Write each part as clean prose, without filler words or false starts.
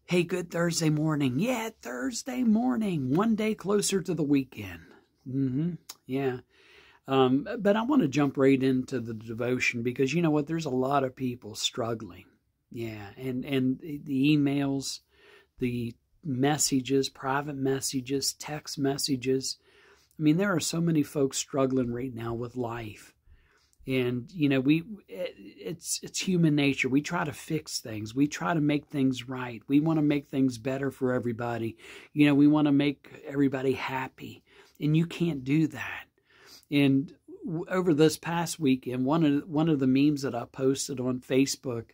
Hey, good Thursday morning. Yeah, Thursday morning. One day closer to the weekend. Yeah. But I want to jump right into the devotion because you know what? There's a lot of people struggling. Yeah. And the emails, the messages, private messages, text messages. I mean, there are so many folks struggling right now with life. And you know, it's human nature. We try to fix things. We try to make things right. We want to make things better for everybody. You know, we want to make everybody happy, and you can't do that. And over this past weekend, one of the memes that I posted on Facebook,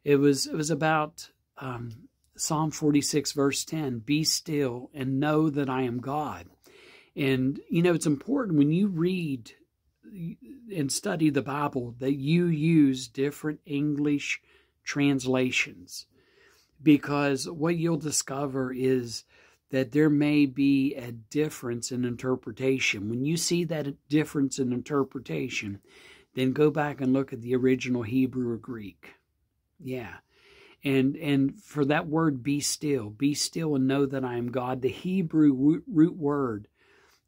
it was about Psalm 46 verse 10. Be still and know that I am God. And you know, it's important when you read and study the Bible that you use different English translations, because what you'll discover is that there may be a difference in interpretation. When you see that difference in interpretation, then go back and look at the original Hebrew or Greek. Yeah. And for that word, be still and know that I am God. The Hebrew root word,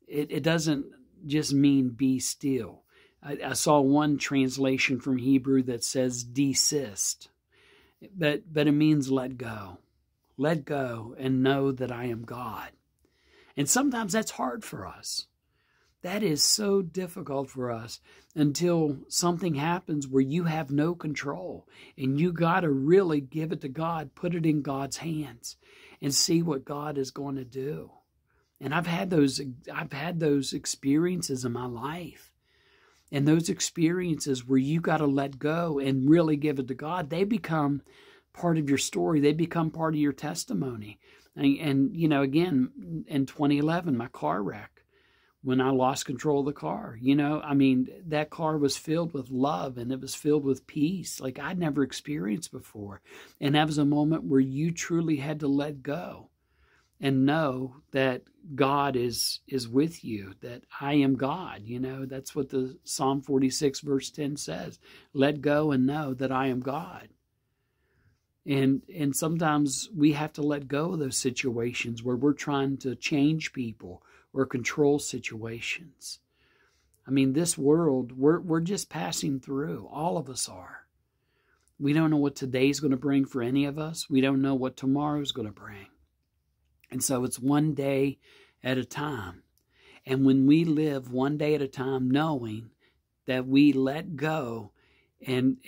it doesn't just mean be still. I saw one translation from Hebrew that says desist, but it means let go. Let go and know that I am God. And sometimes that's hard for us. That is so difficult for us until something happens where you have no control and you got to really give it to God, put it in God's hands and see what God is going to do. And I've had those experiences in my life. And those experiences where you got to let go and really give it to God, they become part of your story. They become part of your testimony. And you know, again, in 2011, my car wreck, when I lost control of the car, you know, I mean, that car was filled with love and it was filled with peace like I'd never experienced before. And that was a moment where you truly had to let go and know that God is with you, that I am God. You know, that's what the Psalm 46 verse 10 says. Let go and know that I am God. And sometimes we have to let go of those situations where we're trying to change people or control situations. I mean, this world, we're just passing through. All of us are. We don't know what today's going to bring for any of us. We don't know what tomorrow's going to bring. And so it's one day at a time. And when we live one day at a time, knowing that we let go and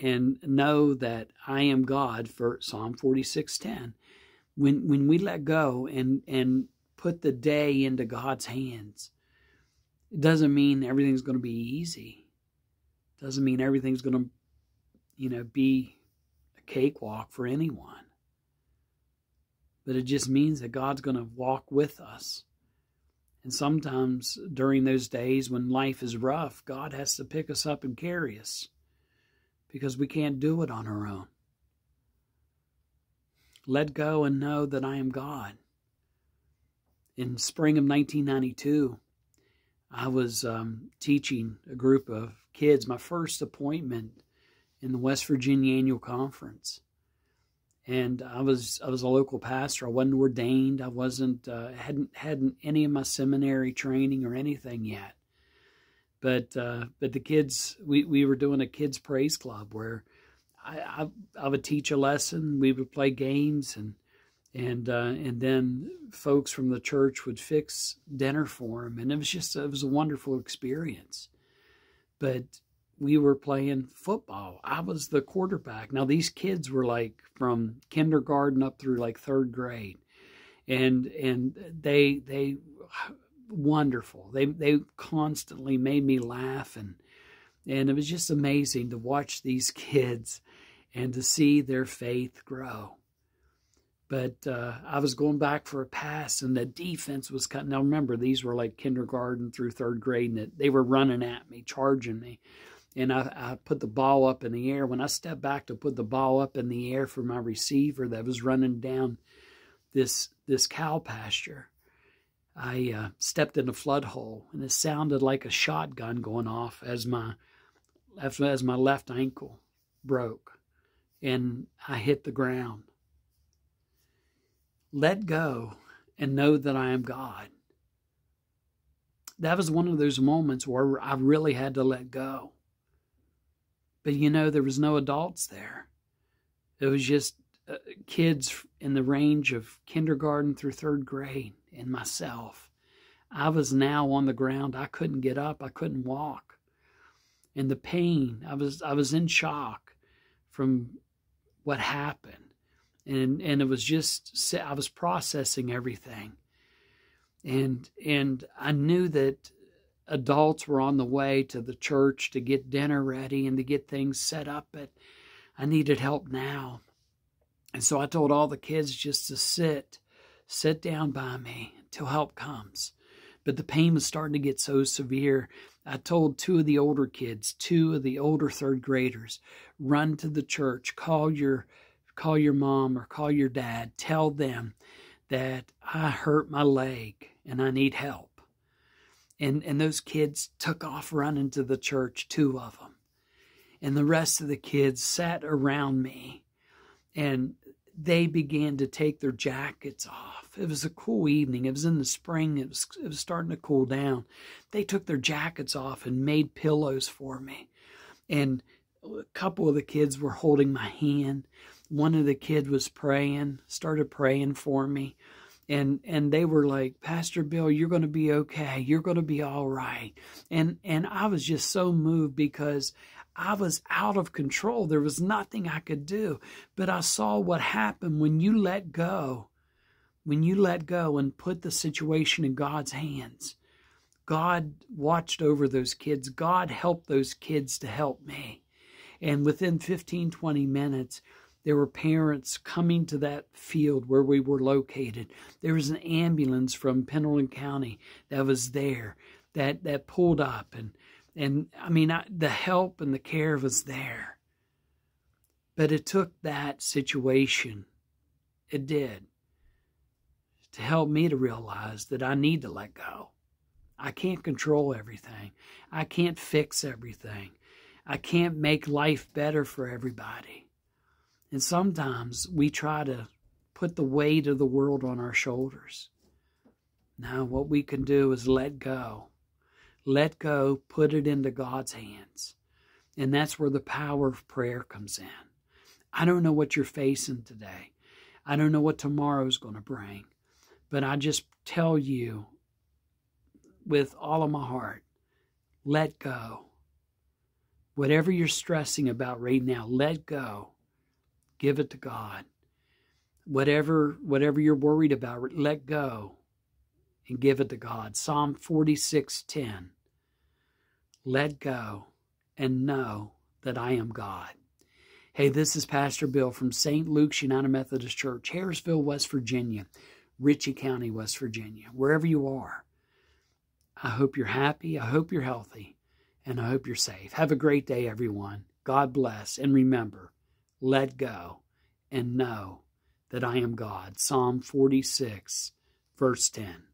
know that I am God, for Psalm 46:10, when we let go and put the day into God's hands, it doesn't mean everything's going to be easy. It doesn't mean everything's going to, you know, be a cakewalk for anyone. But it just means that God's going to walk with us. And sometimes during those days when life is rough, God has to pick us up and carry us because we can't do it on our own. Let go and know that I am God. In spring of 1992, I was teaching a group of kids, my first appointment in the West Virginia Annual Conference. And I was a local pastor. I wasn't ordained. I wasn't hadn't any of my seminary training or anything yet. But the kids, we were doing a kids praise club where I would teach a lesson. We would play games, and then folks from the church would fix dinner for them, and it was a wonderful experience. But we were playing football. I was the quarterback. Now, these kids were like from kindergarten up through like third grade. And they wonderful. They constantly made me laugh. And it was just amazing to watch these kids and to see their faith grow. But I was going back for a pass, and the defense was cutting. Now, remember, these were like kindergarten through third grade, and they were running at me, charging me. And I put the ball up in the air. When I stepped back to put the ball up in the air for my receiver that was running down this cow pasture, I stepped in a flood hole, and it sounded like a shotgun going off as my left ankle broke, and I hit the ground. let go and know that I am God. That was one of those moments where I really had to let go. But there was no adults there. It was just kids in the range of kindergarten through third grade and myself. I was now on the ground. I couldn't get up. I couldn't walk. And the pain, I was in shock from what happened. And it was just, I was processing everything. And I knew that adults were on the way to the church to get dinner ready and to get things set up, but I needed help now. And so I told all the kids just to sit down by me until help comes. But the pain was starting to get so severe. I told two of the older kids, two of the older third graders, run to the church, call your mom or call your dad, tell them that I hurt my leg and I need help. And those kids took off running to the church, two of them. And the rest of the kids sat around me and they began to take their jackets off. It was a cool evening. It was in the spring. It was starting to cool down. They took their jackets off and made pillows for me. And a couple of the kids were holding my hand. One of the kids was praying, started praying for me. And they were like, Pastor Bill, you're going to be okay. You're going to be all right. And I was just so moved because I was out of control. There was nothing I could do. But I saw what happened when you let go. When you let go and put the situation in God's hands. God watched over those kids. God helped those kids to help me. And within 15, 20 minutes, there were parents coming to that field where we were located. There was an ambulance from Pendleton County that was there that pulled up. And I mean, the help and the care was there. But it took that situation, it did, to help me to realize that I need to let go. I can't control everything. I can't fix everything. I can't make life better for everybody. And sometimes we try to put the weight of the world on our shoulders. Now, what we can do is let go. Let go, put it into God's hands. And that's where the power of prayer comes in. I don't know what you're facing today. I don't know what tomorrow's going to bring. But I just tell you with all of my heart, let go. Whatever you're stressing about right now, let go. Give it to God. Whatever you're worried about, let go and give it to God. Psalm 46:10. Let go and know that I am God. Hey, this is Pastor Bill from St. Luke's United Methodist Church, Harrisville, West Virginia, Ritchie County, West Virginia, wherever you are. I hope you're happy. I hope you're healthy. And I hope you're safe. Have a great day, everyone. God bless. And remember, let go and know that I am God. Psalm 46, verse 10.